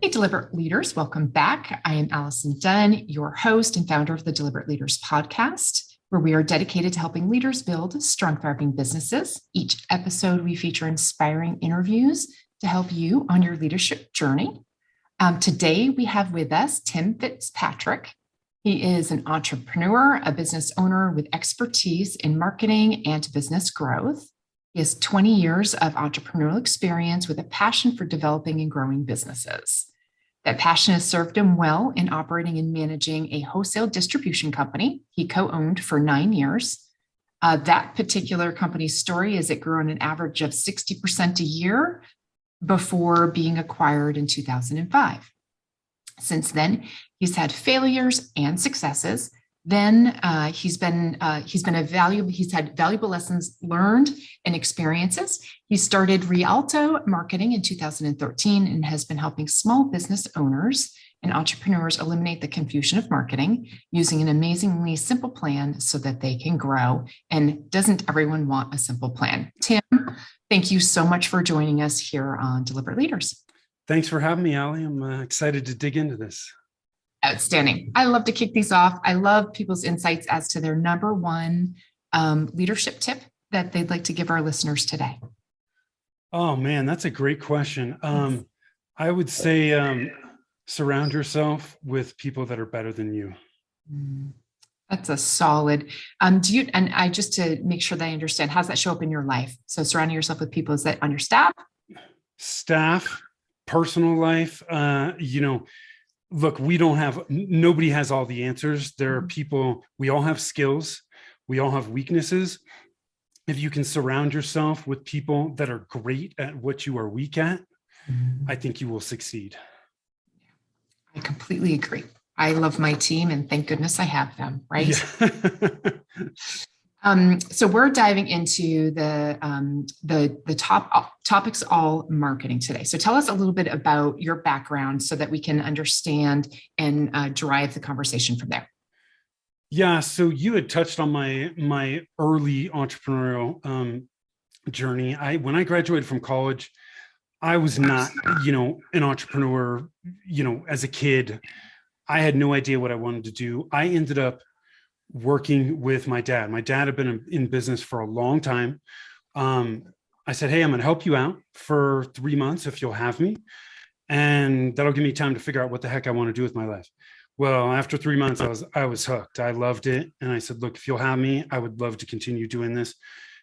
Hey, Deliberate Leaders, welcome back. I am Allison Dunn, your host and founder of the Deliberate Leaders podcast, where we are dedicated to helping leaders build strong, thriving businesses. Each episode, we feature inspiring interviews to help you on your leadership journey. Today, we have with us Tim Fitzpatrick. He is an entrepreneur, a business owner with expertise in marketing and business growth. He has 20 years of entrepreneurial experience with a passion for developing and growing businesses. That passion has served him well in operating and managing a wholesale distribution company he co-owned for 9 years. That particular company's story is it grew on an average of 60% a year before being acquired in 2005. Since then, he's had failures and successes. Then he's had valuable lessons learned and experiences. He started Rialto Marketing in 2013 and has been helping small business owners and entrepreneurs eliminate the confusion of marketing using an amazingly simple plan so that they can grow. And doesn't everyone want a simple plan? Tim, thank you so much for joining us here on Deliberate Leaders. Thanks for having me, Allie. I'm excited to dig into this. Outstanding. I love to kick these off. I love people's insights as to their number one leadership tip that they'd like to give our listeners today. Oh, man, that's a great question. I would say surround yourself with people that are better than you. That's a solid. Just to make sure that I understand, how does that show up in your life? So surrounding yourself with people, is that on your staff, personal life, Look, nobody has all the answers. There are people, we all have skills. We all have weaknesses. If you can surround yourself with people that are great at what you are weak at, I think you will succeed. I completely agree. I love my team and thank goodness I have them, right? Yeah. So we're diving into the top topics all marketing today. So tell us a little bit about your background so that we can understand and drive the conversation from there. Yeah. So you had touched on my early entrepreneurial journey. When I graduated from college, I was not, an entrepreneur. As a kid, I had no idea what I wanted to do. I ended up working with my dad. My dad had been in business for a long time. I said, hey, I'm going to help you out for 3 months if you'll have me. And that'll give me time to figure out what the heck I want to do with my life. Well, after 3 months, I was hooked. I loved it. And I said, look, if you'll have me, I would love to continue doing this.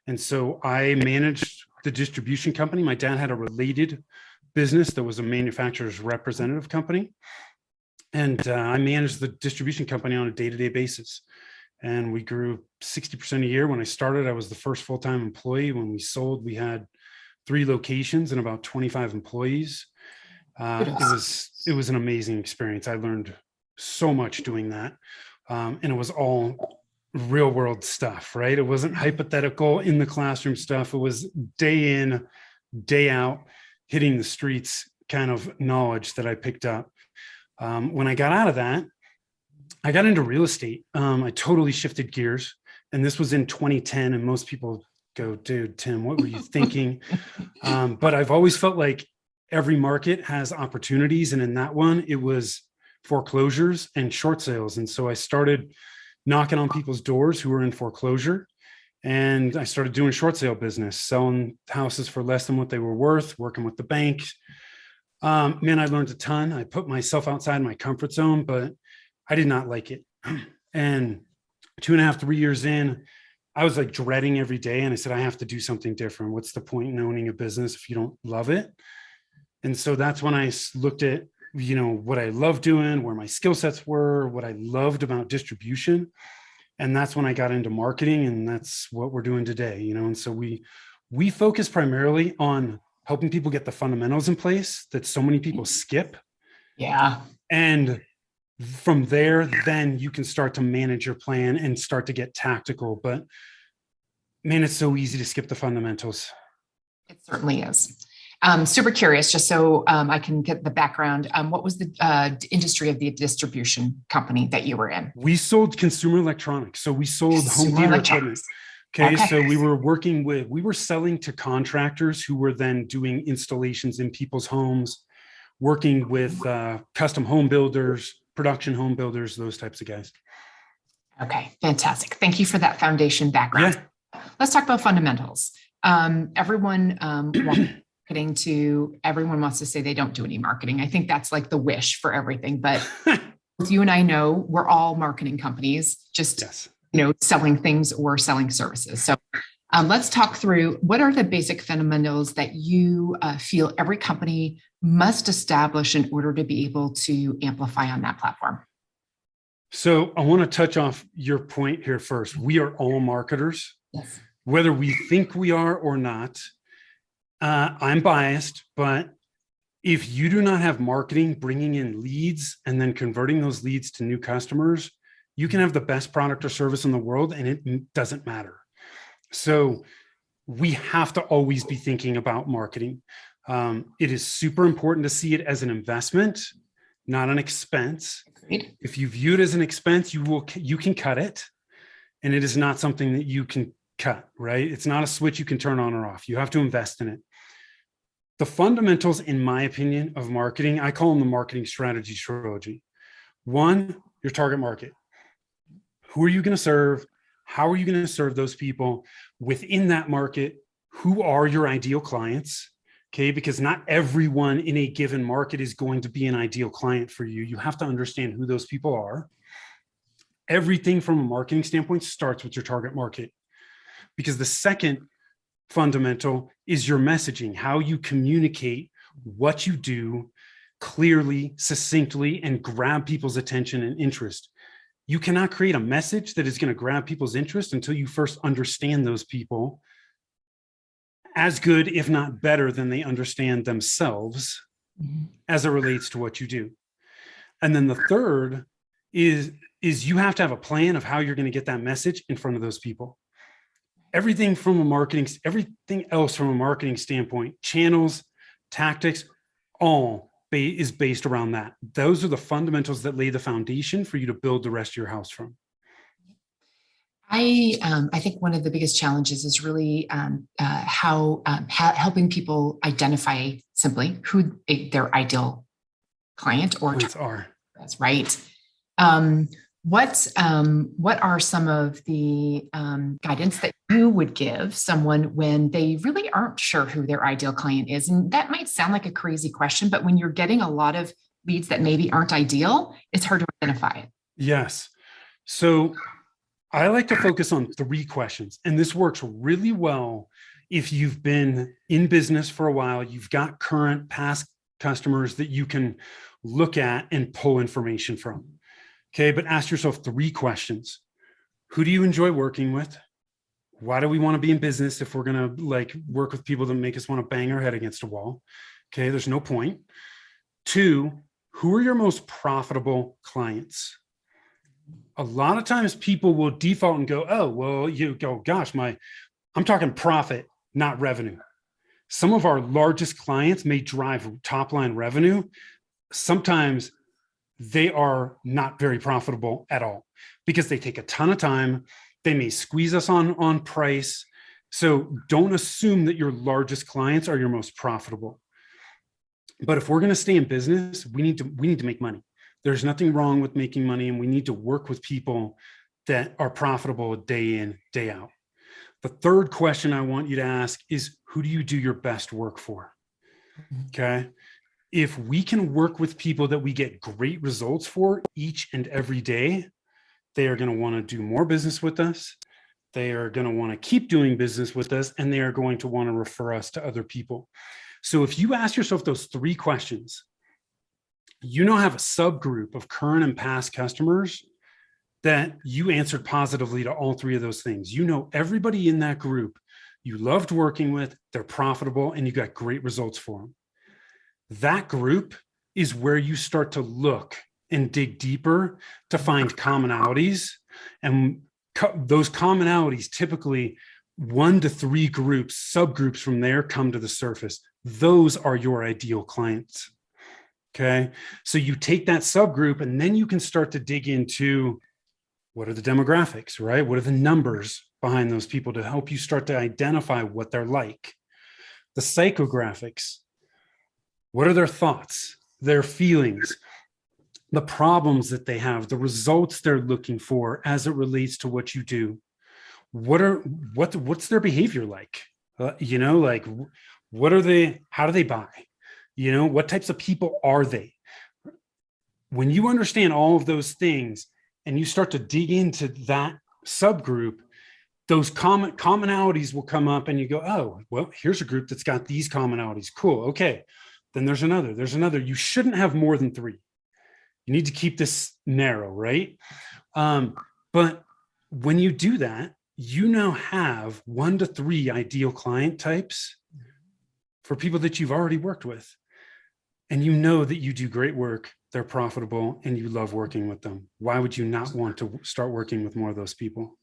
And so I managed the distribution company. My dad had a related business that was a manufacturer's representative company. And I managed the distribution company on a day-to-day basis. And we grew 60% a year. When I started, I was the first full-time employee. When we sold, we had 3 locations and about 25 employees. It was an amazing experience. I learned so much doing that. And it was all real world stuff, right? It wasn't hypothetical in the classroom stuff. It was day in, day out, hitting the streets kind of knowledge that I picked up. When I got out of that, I got into real estate. I totally shifted gears, and this was in 2010. And most people go, dude, Tim, what were you thinking? But I've always felt like every market has opportunities. And in that one, it was foreclosures and short sales. And so I started knocking on people's doors who were in foreclosure. And I started doing short sale business, selling houses for less than what they were worth, working with the bank. Man, I learned a ton. I put myself outside my comfort zone, but I did not like it. And 2.5, 3 years in, I was like dreading every day. And I said, I have to do something different. What's the point in owning a business if you don't love it? And so that's when I looked at, what I love doing, where my skill sets were, what I loved about distribution. And that's when I got into marketing, and that's what we're doing today, And so we focus primarily on helping people get the fundamentals in place that so many people skip. Yeah. And from there, then you can start to manage your plan and start to get tactical. But man, it's so easy to skip the fundamentals. It certainly is. Super curious, just so I can get the background. What was the industry of the distribution company that you were in? We sold consumer electronics. So we sold home theater equipment. Okay. So we were selling to contractors who were then doing installations in people's homes. working with custom home builders, production home builders, those types of guys. Okay, fantastic. Thank you for that foundation background. Yeah. Let's talk about fundamentals. Everyone everyone wants to say they don't do any marketing. I think that's like the wish for everything. But as you and I know, we're all marketing companies, just yes. Selling things or selling services. So let's talk through what are the basic fundamentals that you feel every company must establish in order to be able to amplify on that platform. So I want to touch off your point here first. We are all marketers, yes. Whether we think we are or not. I'm biased, but if you do not have marketing bringing in leads and then converting those leads to new customers, you can have the best product or service in the world and it doesn't matter. So we have to always be thinking about marketing. It is super important to see it as an investment, not an expense. Agreed. If you view it as an expense, you can cut it, and it is not something that you can cut, right? It's not a switch you can turn on or off. You have to invest in it. The fundamentals, in my opinion, of marketing, I call them the marketing strategy trilogy. One, your target market. Who are you going to serve? How are you going to serve those people within that market? Who are your ideal clients? Okay, because not everyone in a given market is going to be an ideal client for you. You have to understand who those people are. Everything from a marketing standpoint starts with your target market, because the second fundamental is your messaging, how you communicate what you do clearly, succinctly, and grab people's attention and interest. You cannot create a message that is going to grab people's interest until you first understand those people as good, if not better, than they understand themselves as it relates to what you do. And then the third is you have to have a plan of how you're going to get that message in front of those people. Everything else from a marketing standpoint, channels, tactics, all is based around that. Those are the fundamentals that lay the foundation for you to build the rest of your house from. I think one of the biggest challenges is really helping people identify simply who their ideal client or clients are. That's right. What are some of the guidance that you would give someone when they really aren't sure who their ideal client is? And that might sound like a crazy question, but when you're getting a lot of leads that maybe aren't ideal, it's hard to identify it. Yes. So I like to focus on 3 questions, and this works really well if you've been in business for a while, you've got current, past customers that you can look at and pull information from. Okay, but ask yourself 3 questions. Who do you enjoy working with? Why do we want to be in business if we're going to work with people that make us want to bang our head against a wall? Okay, there's no point. 2, who are your most profitable clients? A lot of times people will default and go, oh, well, gosh, I'm talking profit, not revenue. Some of our largest clients may drive top line revenue. Sometimes they are not very profitable at all because they take a ton of time. They may squeeze us on price. So don't assume that your largest clients are your most profitable. But if we're going to stay in business, we need to make money. There's nothing wrong with making money, and we need to work with people that are profitable day in, day out. The third question I want you to ask is, who do you do your best work for? Okay. If we can work with people that we get great results for each and every day, they are going to want to do more business with us. They are going to want to keep doing business with us, and they are going to want to refer us to other people. So if you ask yourself those 3 questions, you now have a subgroup of current and past customers that you answered positively to all 3 of those things. You know everybody in that group you loved working with, they're profitable, and you got great results for them. That group is where you start to look and dig deeper to find commonalities. And those commonalities, typically 1 to 3 groups, subgroups from there come to the surface. Those are your ideal clients. Okay. So you take that subgroup and then you can start to dig into what are the demographics, right? What are the numbers behind those people to help you start to identify what they're like? The psychographics. What are their thoughts? their feelings, the problems that they have, the results they're looking for as it relates to what you do. What's their behavior like? Like what are they, how do they buy? What types of people are they? When you understand all of those things and you start to dig into that subgroup, those commonalities will come up and you go, oh, well, here's a group that's got these commonalities. Cool. Okay. Then there's another. You shouldn't have more than 3. You need to keep this narrow, right? But when you do that, you now have 1 to 3 ideal client types for people that you've already worked with. And you know that you do great work, they're profitable, and you love working with them. Why would you not want to start working with more of those people?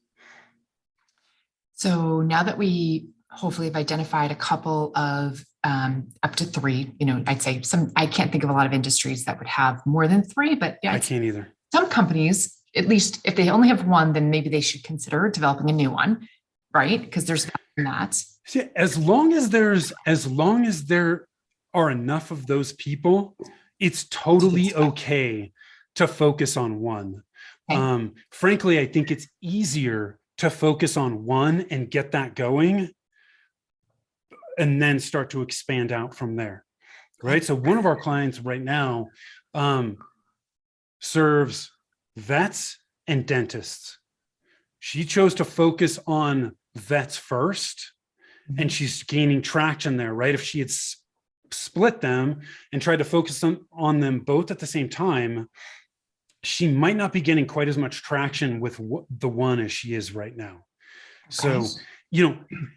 So now that we hopefully have identified a couple of up to 3, I'd say I can't think of a lot of industries that would have more than 3, but I can't either. Some companies, at least if they only have 1, then maybe they should consider developing a new one, right? Because there's that. See, as long as there are enough of those people, it's totally okay to focus on 1. Okay. Frankly, I think it's easier to focus on 1 and get that going and then start to expand out from there, right? So one of our clients right now serves vets and dentists. She chose to focus on vets first, and she's gaining traction there, right? If she had split them and tried to focus on them both at the same time, she might not be getting quite as much traction with the one as she is right now. So,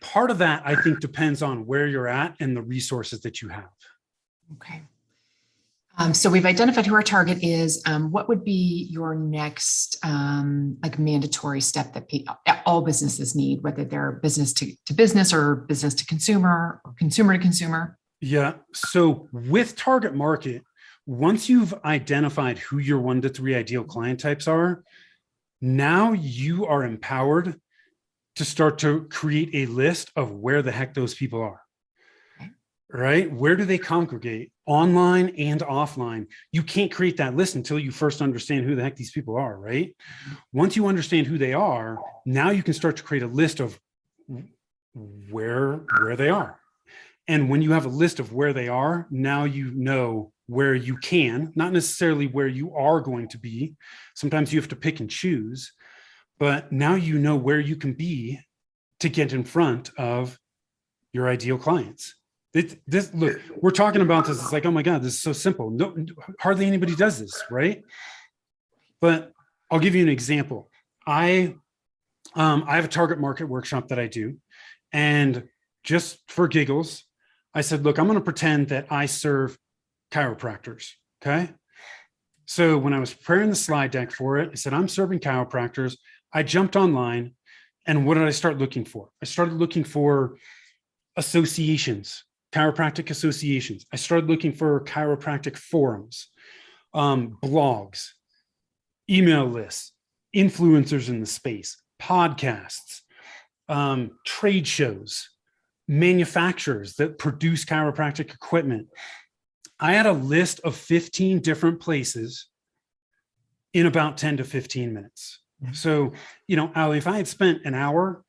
part of that, I think, depends on where you're at and the resources that you have. Okay. So we've identified who our target is. What would be your next mandatory step that all businesses need, whether they're business to business or business to consumer or consumer to consumer? Yeah. So with target market, once you've identified who your 1 to 3 ideal client types are, now you are empowered to start to create a list of where the heck those people are. Right? Where do they congregate, online and offline? You can't create that list until you first understand who the heck these people are, right? Once you understand who they are, now you can start to create a list of where they are. And when you have a list of where they are, now you know where you can, not necessarily where you are going to be. Sometimes you have to pick and choose, but now you know where you can be to get in front of your ideal clients. Look, we're talking about this. It's like, oh my God, this is so simple. No, hardly anybody does this, right? But I'll give you an example. I have a target market workshop that I do, and just for giggles, I said, look, I'm going to pretend that I serve chiropractors. Okay. So when I was preparing the slide deck for it, I said, I'm serving chiropractors. I jumped online, and what did I start looking for? I started looking for associations, chiropractic associations. I started looking for chiropractic forums, blogs, email lists, influencers in the space, podcasts, trade shows, manufacturers that produce chiropractic equipment. I had a list of 15 different places in about 10 to 15 minutes. So, Ali, if I had spent an hour,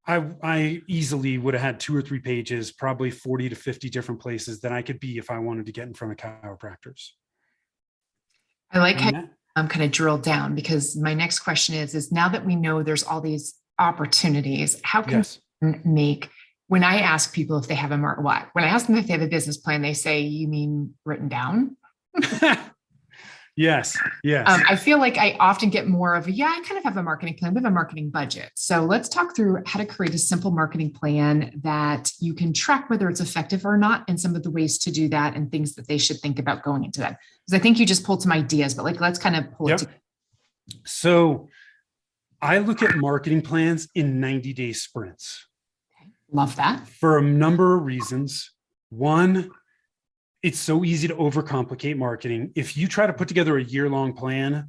I easily would have had 2 or 3 pages, probably 40 to 50 different places that I could be if I wanted to get in front of chiropractors. I like how I'm kind of drilled down, because my next question is now that we know there's all these opportunities, how can we make, when I ask people if they have when I ask them if they have a business plan, they say, you mean written down? Yes. I feel like I often get more of I kind of have a marketing plan. We have a marketing budget. So let's talk through how to create a simple marketing plan that you can track whether it's effective or not, and some of the ways to do that and things that they should think about going into that. Because I think you just pulled some ideas, but let's kind of pull it together. So I look at marketing plans in 90-day sprints. Okay. Love that. For a number of reasons. One, it's so easy to overcomplicate marketing. If you try to put together a year-long plan,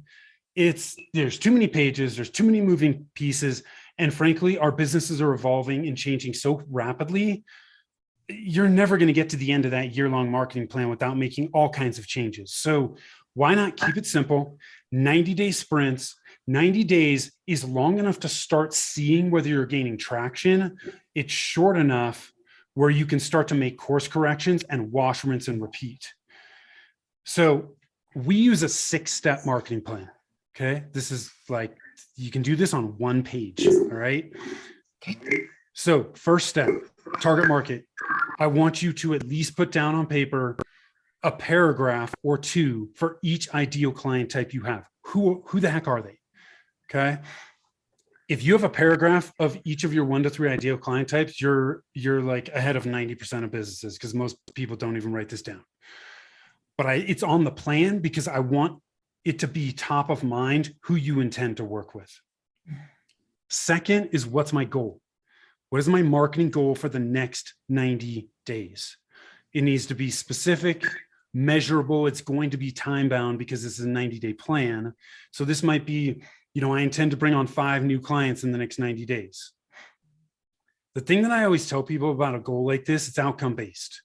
there's too many pages, there's too many moving pieces. And frankly, our businesses are evolving and changing so rapidly. you're never going to get to the end of that year-long marketing plan without making all kinds of changes. So why not keep it simple? 90-day sprints. 90 days is long enough to start seeing whether you're gaining traction. It's short enough where you can start to make course corrections and wash, rinse, and repeat. So we use a 6-step marketing plan. Okay. This is like, you can do this on one page. All right. Okay. So first step, target market. I want you to at least put down on paper a paragraph or two for each ideal client type you have. Who the heck are they? Okay. If you have a paragraph of each of your 1 to 3 ideal client types, you're like ahead of 90% of businesses, because most people don't even write this down. But it's on the plan because I want it to be top of mind who you intend to work with. Second is, what's my goal? What is my marketing goal for the next 90 days? It needs to be specific, measurable. It's going to be time bound because this is a 90-day plan. So this might be, I intend to bring on 5 new clients in the next 90 days. The thing that I always tell people about a goal like this, it's outcome based.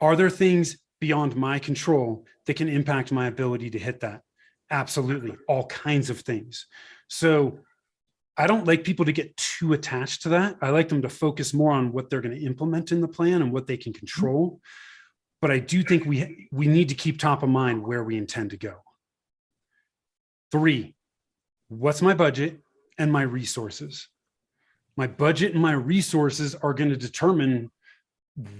Are there things beyond my control that can impact my ability to hit that? Absolutely. All kinds of things. So I don't like people to get too attached to that. I like them to focus more on what they're going to implement in the plan and what they can control. But I do think we need to keep top of mind where we intend to go. 3, what's my budget and my resources? My budget and my resources are going to determine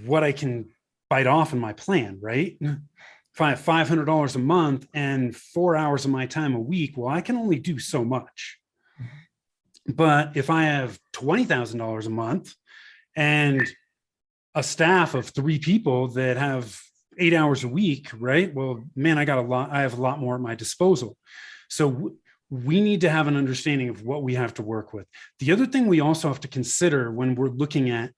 what I can bite off in my plan, right? If I have $500 a month and 4 hours of my time a week, well, I can only do so much. But if I have $20,000 a month and a staff of 3 people that have 8 hours a week, right? Well, man, I have a lot more at my disposal. So we need to have an understanding of what we have to work with. The other thing we also have to consider when we're looking at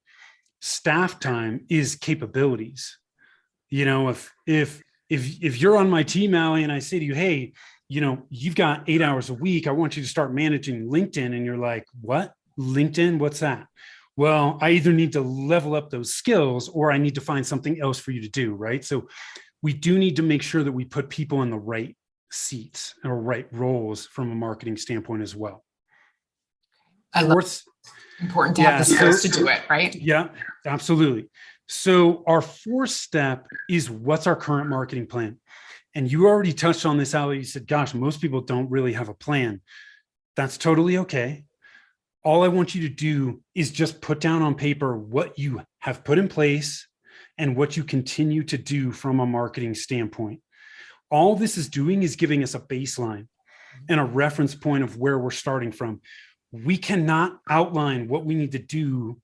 staff time is capabilities. If you're on my team, Allie, and I say to you, hey, you've got 8 hours a week, I want you to start managing LinkedIn. And you're like, what? LinkedIn? What's that? Well, I either need to level up those skills or I need to find something else for you to do, right? So we do need to make sure that we put people in the right seats or right roles from a marketing standpoint as well. Important to have the skills to do it, right? Yeah, absolutely. So our 4th step is, what's our current marketing plan? And you already touched on this, Ali. You said, gosh, most people don't really have a plan. That's totally okay. All I want you to do is just put down on paper what you have put in place and what you continue to do from a marketing standpoint. All this is doing is giving us a baseline and a reference point of where we're starting from. We cannot outline what we need to do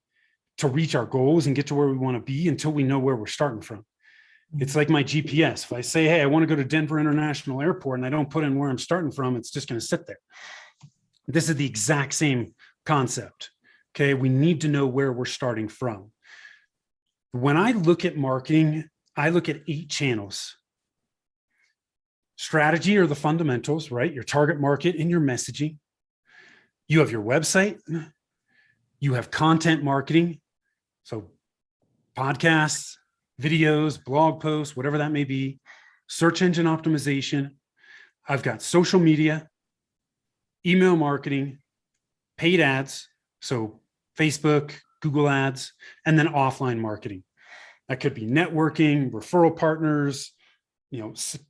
to reach our goals and get to where we want to be until we know where we're starting from. It's like my GPS. If I say, hey, I want to go to Denver International Airport and I don't put in where I'm starting from, it's just going to sit there. This is the exact same concept. Okay. We need to know where we're starting from. When I look at marketing, I look at 8 channels. Strategy are the fundamentals, right? Your target market and your messaging. You have your website. You have content marketing. So podcasts, videos, blog posts, whatever that may be. Search engine optimization. I've got social media, email marketing, paid ads. So Facebook, Google ads, and then offline marketing. That could be networking, referral partners,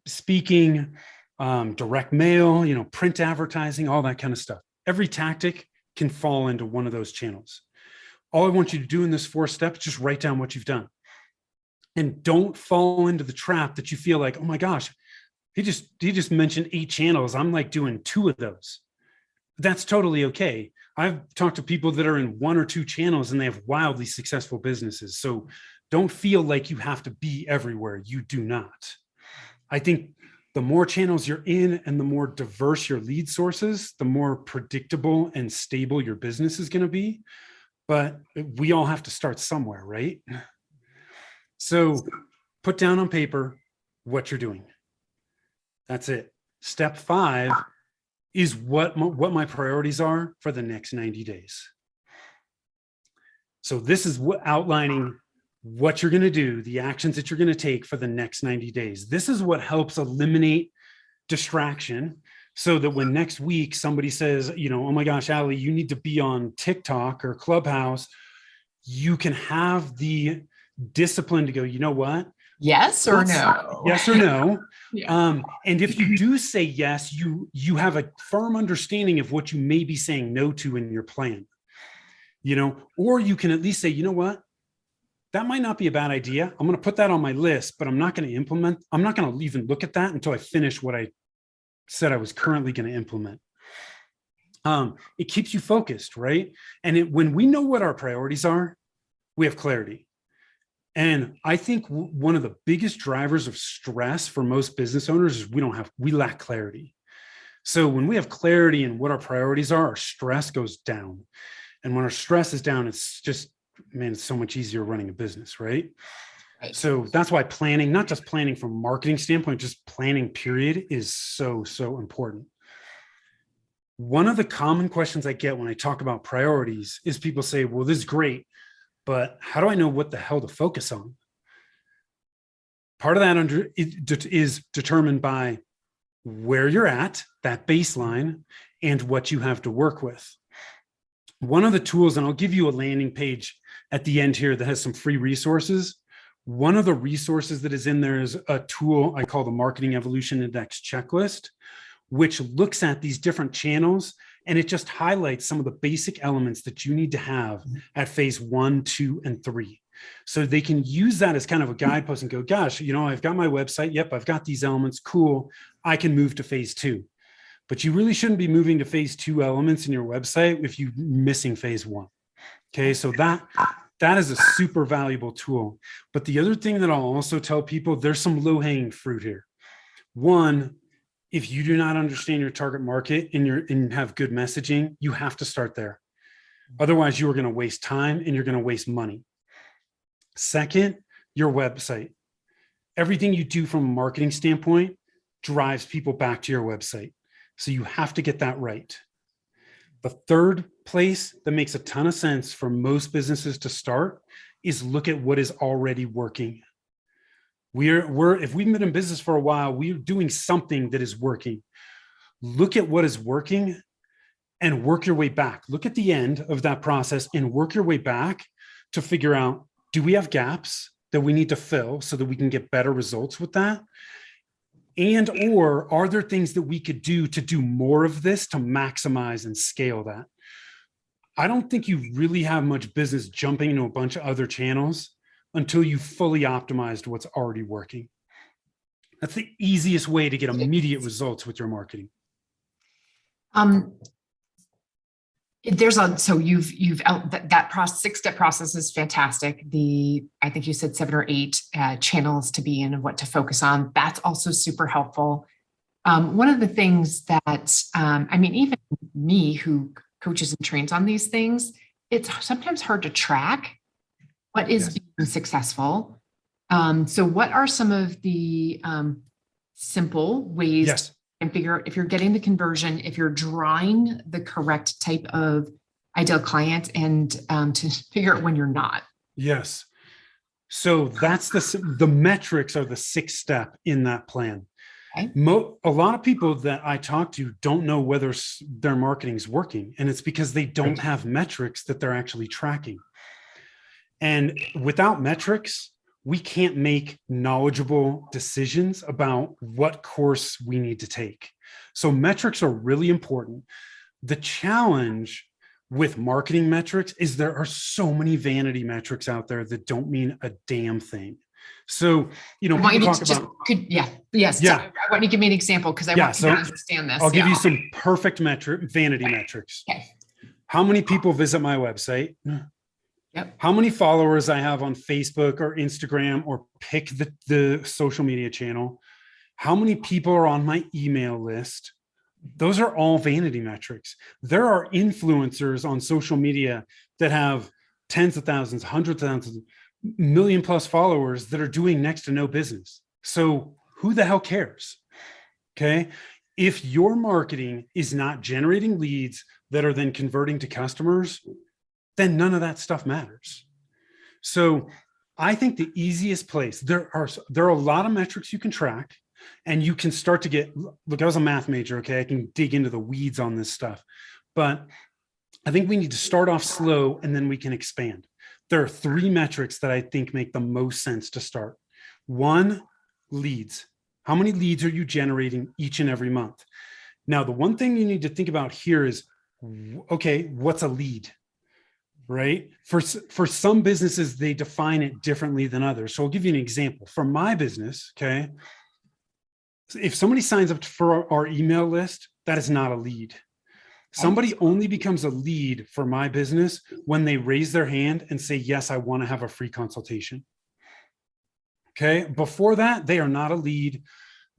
speaking, direct mail, print advertising, all that kind of stuff. Every tactic can fall into one of those channels. All I want you to do in this 4th step is just write down what you've done. And don't fall into the trap that you feel like, oh my gosh, he just mentioned 8 channels. I'm like doing 2 of those. That's totally okay. I've talked to people that are in 1 or 2 channels and they have wildly successful businesses. So don't feel like you have to be everywhere. You do not. I think the more channels you're in and the more diverse your lead sources, the more predictable and stable your business is going to be. But we all have to start somewhere, right? So put down on paper what you're doing. That's it. Step 5 is what my priorities are for the next 90 days. So this is outlining what you're going to do, the actions that you're going to take for the next 90 days. This is what helps eliminate distraction, so that when next week somebody says, oh my gosh, Allie, you need to be on TikTok or Clubhouse, you can have the discipline to go, you know what? Yes or no? Yes or no. Yeah. And if you do say yes, you have a firm understanding of what you may be saying no to in your plan, or you can at least say, you know what? That might not be a bad idea. I'm going to put that on my list, but I'm not going to implement. I'm not going to even look at that until I finish what I said I was currently going to implement. It keeps you focused, right? And when we know what our priorities are, we have clarity. And I think one of the biggest drivers of stress for most business owners is we lack clarity. So when we have clarity in what our priorities are, our stress goes down. And when our stress is down, it's just, it's so much easier running a business, right? Right. So that's why planning, not just planning from a marketing standpoint, just planning period, is so, so important. One of the common questions I get when I talk about priorities is people say, well, this is great, but how do I know what the hell to focus on? Part of that is determined by where you're at, that baseline, and what you have to work with. One of the tools, and I'll give you a landing page at the end here that has some free resources. One of the resources that is in there is a tool I call the Marketing Evolution Index Checklist, which looks at these different channels, and it just highlights some of the basic elements that you need to have at phase 1, 2, and 3. So they can use that as kind of a guidepost and go, gosh, I've got my website. Yep, I've got these elements. Cool. I can move to phase 2. But you really shouldn't be moving to phase 2 elements in your website if you're missing phase 1. Okay, so that is a super valuable tool. But the other thing that I'll also tell people, there's some low-hanging fruit here. One, if you do not understand your target market and have good messaging, you have to start there. Otherwise, you are going to waste time and you're going to waste money. Second, your website. Everything you do from a marketing standpoint drives people back to your website. So you have to get that right. The third place that makes a ton of sense for most businesses to start is look at what is already working. If we've been in business for a while, we're doing something that is working. Look at what is working and work your way back. Look at the end of that process and work your way back to figure out, do we have gaps that we need to fill so that we can get better results with that? And or are there things that we could do to do more of this to maximize and scale that? I don't think you really have much business jumping into a bunch of other channels until you fully optimized what's already working. That's the easiest way to get immediate results with your marketing. So you've that process, 6-step process is fantastic. I think you said 7 or 8 channels to be in and what to focus on. That's also super helpful. One of the things that, even me who coaches and trains on these things, it's sometimes hard to track what is being successful. So what are some of the simple ways and figure out if you're getting the conversion, if you're drawing the correct type of ideal client, and to figure out when you're not? Yes. So that's the metrics are the 6th step in that plan. Okay. A lot of people that I talk to don't know whether their marketing is working, and it's because they don't have metrics that they're actually tracking. And without metrics, we can't make knowledgeable decisions about what course we need to take. So metrics are really important. The challenge with marketing metrics is there are so many vanity metrics out there that don't mean a damn thing. So, I want you to I want you to give me an example because I want you to understand this. I'll give you some perfect vanity metrics. Okay. How many people visit my website? Yep. How many followers I have on Facebook or Instagram, or pick the social media channel? How many people are on my email list? Those are all vanity metrics. There are influencers on social media that have tens of thousands, hundreds of thousands, million plus followers that are doing next to no business. So who the hell cares? Okay. If your marketing is not generating leads that are then converting to customers, then none of that stuff matters. So I think the easiest place, there are a lot of metrics you can track, and you can start to get, look, I was a math major, okay? I can dig into the weeds on this stuff, but I think we need to start off slow and then we can expand. There are 3 metrics that I think make the most sense to start. 1, leads. How many leads are you generating each and every month? Now, the one thing you need to think about here is, okay, what's a lead? Right? For some businesses, they define it differently than others. So I'll give you an example. For my business, okay, if somebody signs up for our email list, that is not a lead. Somebody only becomes a lead for my business when they raise their hand and say, yes, I want to have a free consultation. Okay. Before that, they are not a lead.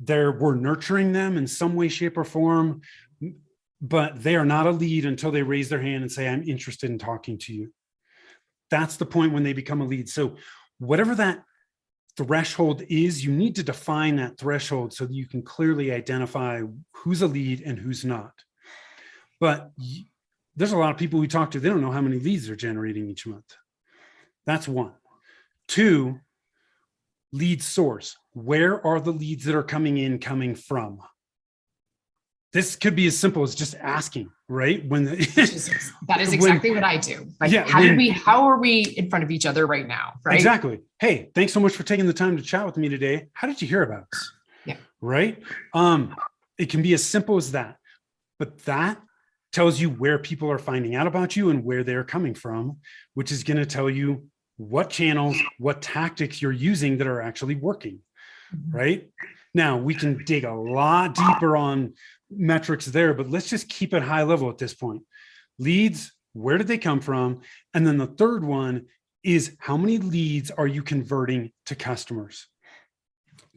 We're nurturing them in some way, shape, or form, but they are not a lead until they raise their hand and say, I'm interested in talking to you. That's the point when they become a lead. So whatever that threshold is, you need to define that threshold so that you can clearly identify who's a lead and who's not. But there's a lot of people we talk to, they don't know how many leads they're generating each month. That's 1. 2, lead source. Where are the leads that are coming from? This could be as simple as just asking, right? That is exactly what I do. Like, yeah, how are we in front of each other right now? Right? Exactly. Hey, thanks so much for taking the time to chat with me today. How did you hear about us? Yeah. Right. It can be as simple as that, but that tells you where people are finding out about you and where they're coming from, which is going to tell you what channels, what tactics you're using that are actually working. Right. Now we can dig a lot deeper on metrics there, but let's just keep it high level at this point. Leads, where did they come from? And then the third one is, how many leads are you converting to customers?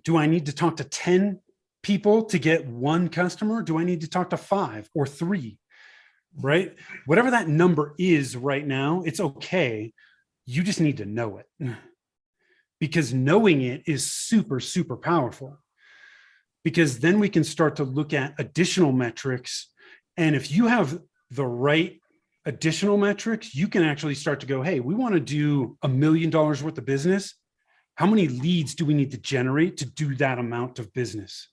Do I need to talk to 10 people to get 1 customer? Do I need to talk to 5 or 3? Right? Whatever that number is right now, it's okay. You just need to know it, because knowing it is super, super powerful. Because then we can start to look at additional metrics. And if you have the right additional metrics, you can actually start to go, hey, we want to do $1 million worth of business. How many leads do we need to generate to do that amount of business?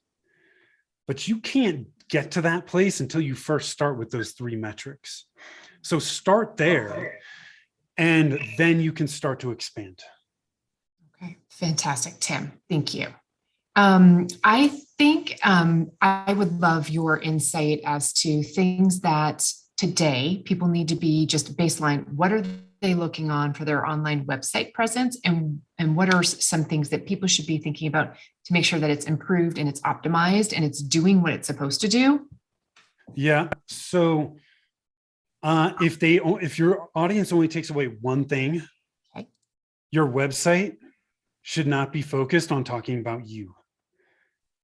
But you can't get to that place until you first start with those 3 metrics. So start there, and then you can start to expand. Okay, fantastic, Tim. Thank you. I think I would love your insight as to things that today people need to be just baseline. What are they looking on for their online website presence? And what are some things that people should be thinking about to make sure that it's improved and it's optimized and it's doing what it's supposed to do? Yeah. So if your audience only takes away one thing, okay, your website should not be focused on talking about you.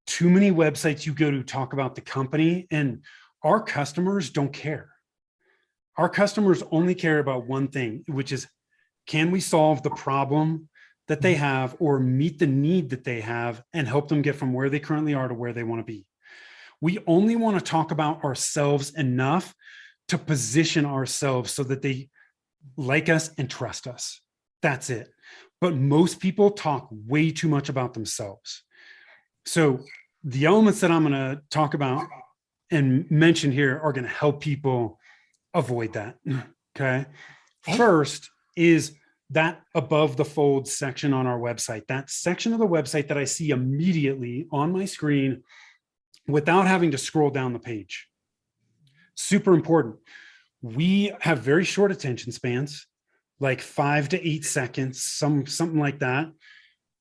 Too many websites you go to talk about the company, and our customers don't care. Our customers only care about one thing, which is, can we solve the problem that they have or meet the need that they have and help them get from where they currently are to where they want to be? We only want to talk about ourselves enough to position ourselves so that they like us and trust us. That's it. But most people talk way too much about themselves. So the elements that I'm going to talk about and mention here are going to help people avoid that. Okay. First is that above the fold section on our website, that section of the website that I see immediately on my screen without having to scroll down the page. Super important. We have very short attention spans, like 5 to 8 seconds, something like that.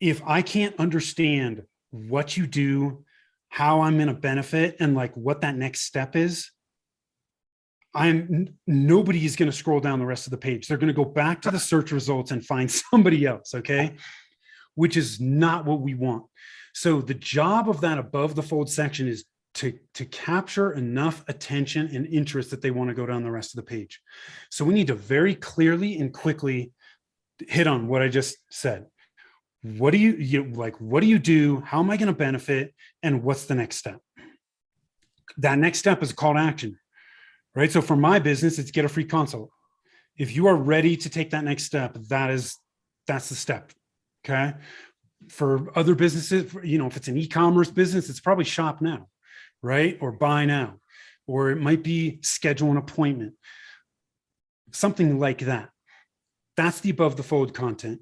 If I can't understand what you do, how I'm going to benefit, and like what that next step is, nobody is going to scroll down the rest of the page. They're going to go back to the search results and find somebody else. Okay. Which is not what we want. So the job of that above the fold section is to capture enough attention and interest that they want to go down the rest of the page. So we need to very clearly and quickly hit on what I just said. What do what do you do? How am I going to benefit? And what's the next step? That next step is a call to action, right? So for my business, it's get a free consult. If you are ready to take that next step, that's the step. Okay. For other businesses, if it's an e-commerce business, it's probably shop now, right? Or buy now, or it might be schedule an appointment, something like that. That's the above the fold content.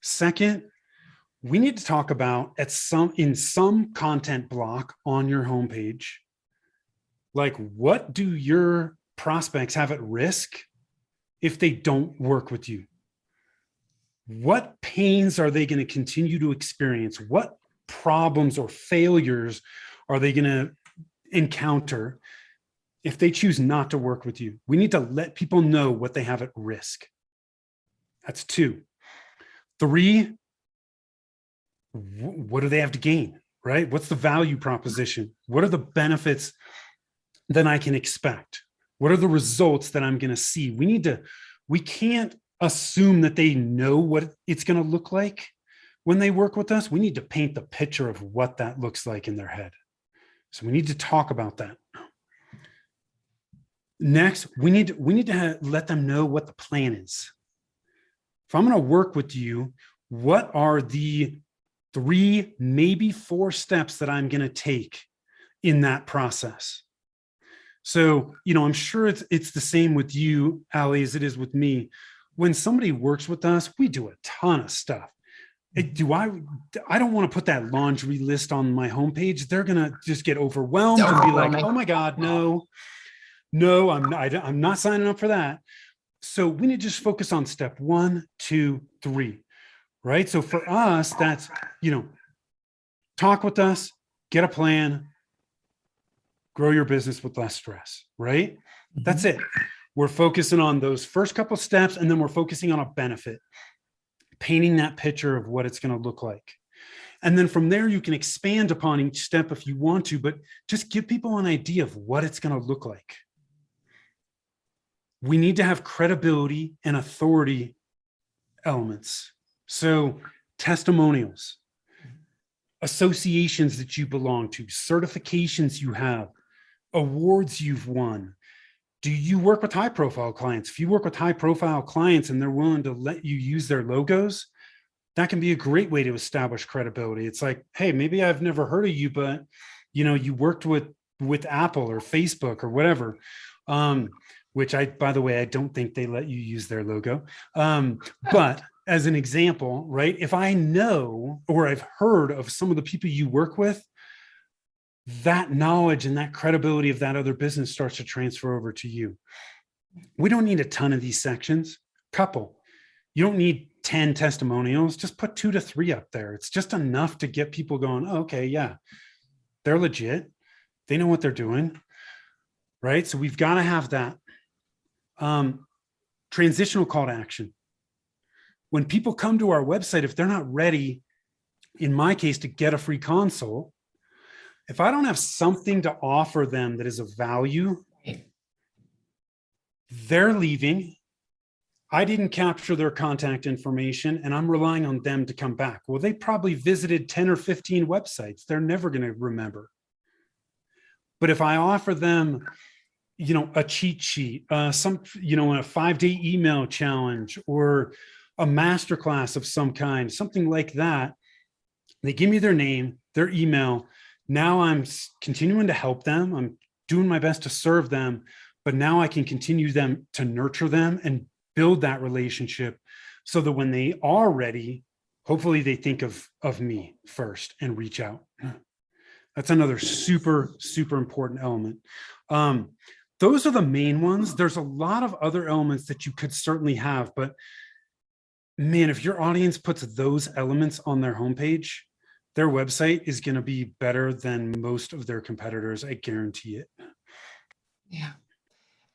Second, we need to talk about in some content block on your homepage, like, what do your prospects have at risk if they don't work with you? What pains are they going to continue to experience? What problems or failures are they going to encounter if they choose not to work with you? We need to let people know what they have at risk. That's 2. 3, what do they have to gain, right? What's the value proposition? What are the benefits that I can expect? What are the results that I'm going to see? We can't assume that they know what it's going to look like when they work with us. We need to paint the picture of what that looks like in their head. So we need to talk about that. Next, we need to let them know what the plan is. If I'm going to work with you, what are the 3, maybe 4 steps that I'm going to take in that process? So, I'm sure it's the same with you, Allie, as it is with me. When somebody works with us, we do a ton of stuff. I don't want to put that laundry list on my homepage. They're going to just get overwhelmed and be like, oh my God, no, I'm not signing up for that. So we need to just focus on step 1, 2, 3, right? So for us, that's, talk with us, get a plan, grow your business with less stress, right? Mm-hmm. That's it. We're focusing on those first couple steps, and then we're focusing on a benefit, painting that picture of what it's going to look like. And then from there, you can expand upon each step if you want to, but just give people an idea of what it's going to look like. We need to have credibility and authority elements. So testimonials, associations that you belong to, certifications you have, awards you've won. Do you work with high profile clients? If you work with high profile clients and they're willing to let you use their logos, that can be a great way to establish credibility. It's like, hey, maybe I've never heard of you, but you worked with Apple or Facebook or whatever, which by the way, I don't think they let you use their logo. But as an example, right? If I know, or I've heard of some of the people you work with, that knowledge and that credibility of that other business starts to transfer over to you. We don't need a ton of these sections, couple. You don't need 10 testimonials, just put 2 to 3 up there. It's just enough to get people going, oh, okay, yeah, they're legit. They know what they're doing, right? So we've got to have that. Transitional call to action. When people come to our website, if they're not ready, in my case, to get a free consult, if I don't have something to offer them that is of value, they're leaving. I didn't capture their contact information, and I'm relying on them to come back. Well, they probably visited 10 or 15 websites. They're never going to remember. But if I offer them, a cheat sheet, a 5-day email challenge, or a masterclass of some kind, something like that, they give me their name, their email. Now I'm continuing to help them. I'm doing my best to serve them, but now I can continue to nurture them and build that relationship so that when they are ready, hopefully they think of me first and reach out. That's another super, super important element. Those are the main ones. There's a lot of other elements that you could certainly have, but man, if your audience puts those elements on their homepage, their website is going to be better than most of their competitors. I guarantee it. Yeah.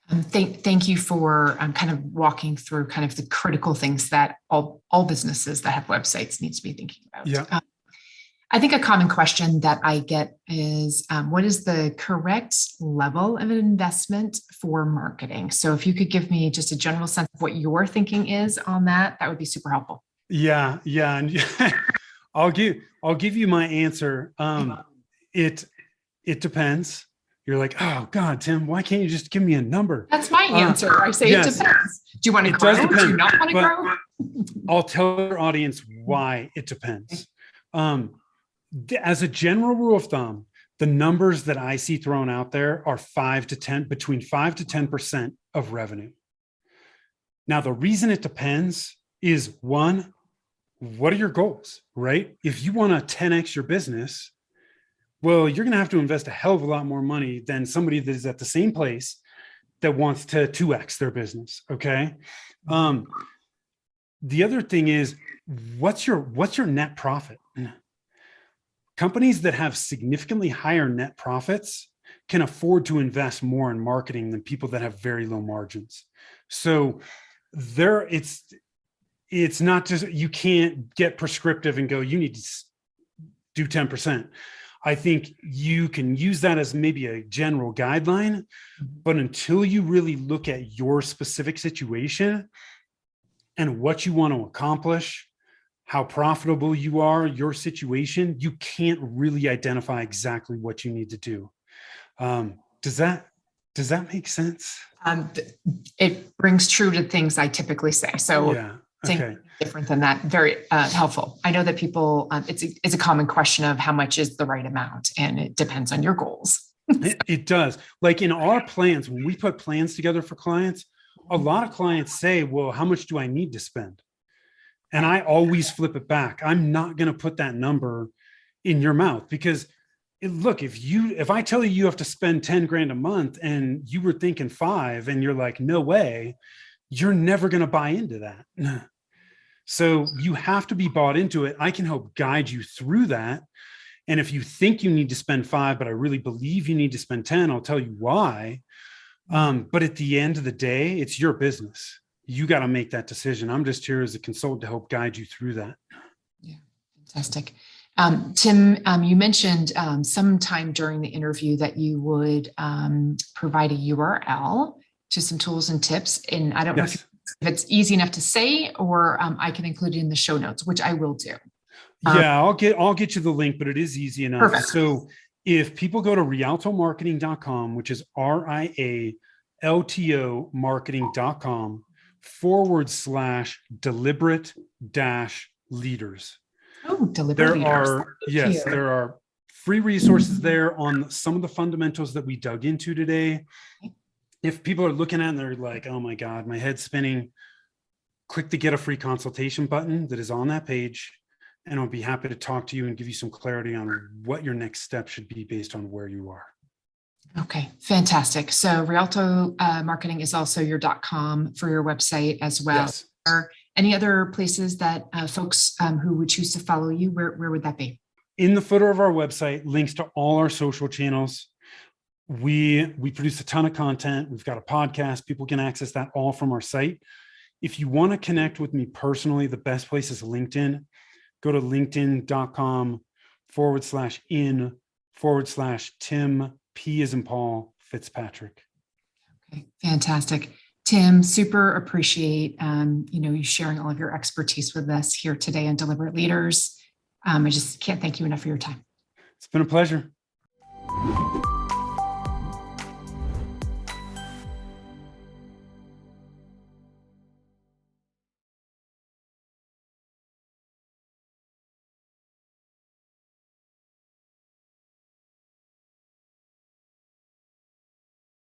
Thank you for kind of walking through kind of the critical things that all businesses that have websites needs to be thinking about. Yeah. I think a common question that I get is, what is the correct level of an investment for marketing? So if you could give me just a general sense of what your thinking is on that, that would be super helpful. Yeah. And I'll give you my answer. It depends. You're like, oh God, Tim, why can't you just give me a number? That's my answer. I say yes, it depends. Do you want to it grow? does depend, Do you not want to grow? I'll tell your audience why it depends. As a general rule of thumb, the numbers that I see thrown out there are between 5 to 10% of revenue. Now, the reason it depends is, one, what are your goals, right? If you want to 10x your business, well, you're going to have to invest a hell of a lot more money than somebody that is at the same place that wants to 2x their business. Okay. The other thing is, what's your net profit? Companies that have significantly higher net profits can afford to invest more in marketing than people that have very low margins. So it's not just, you can't get prescriptive and go, you need to do 10%. I think you can use that as maybe a general guideline, but until you really look at your specific situation and what you want to accomplish, how profitable you are, your situation, you can't really identify exactly what you need to do. Does that make sense? It rings true to things I typically say. So yeah. Okay. Different than that. Very helpful. I know that people, it's a common question of how much is the right amount, and it depends on your goals. It does. Like in our plans, when we put plans together for clients, a lot of clients say, well, how much do I need to spend? And I always flip it back. I'm not going to put that number in your mouth, because look, if I tell you have to spend 10 grand a month and you were thinking 5 and you're like, no way, you're never going to buy into that. So you have to be bought into it. I can help guide you through that. And if you think you need to spend 5, but I really believe you need to spend 10, I'll tell you why. But at the end of the day, it's your business. You got to make that decision. I'm just here as a consultant to help guide you through that. Yeah, fantastic. Tim, you mentioned sometime during the interview that you would provide a URL to some tools and tips. And I don't know if it's easy enough to say, or I can include it in the show notes, which I will do. Yeah, I'll get you the link, but it is easy enough. Perfect. So if people go to rialtomarketing.com, which is RIALTO marketing.com/deliberate-leaders. Oh, deliberate leaders. There are free resources there on some of the fundamentals that we dug into today. If people are looking at it and they're like, oh my God, my head's spinning, click the get a free consultation button that is on that page. And I'll be happy to talk to you and give you some clarity on what your next step should be based on where you are. Okay, fantastic. So Rialto Marketing is also your .com for your website as well. Yes. Are any other places that folks who would choose to follow you, where would that be? In the footer of our website, links to all our social channels. We produce a ton of content. We've got a podcast. People can access that all from our site. If you want to connect with me personally, the best place is LinkedIn. Go to linkedin.com/in/Tim, P as in Paul, Fitzpatrick. Okay, fantastic. Tim, super appreciate you sharing all of your expertise with us here today on Deliberate Leaders. I just can't thank you enough for your time. It's been a pleasure.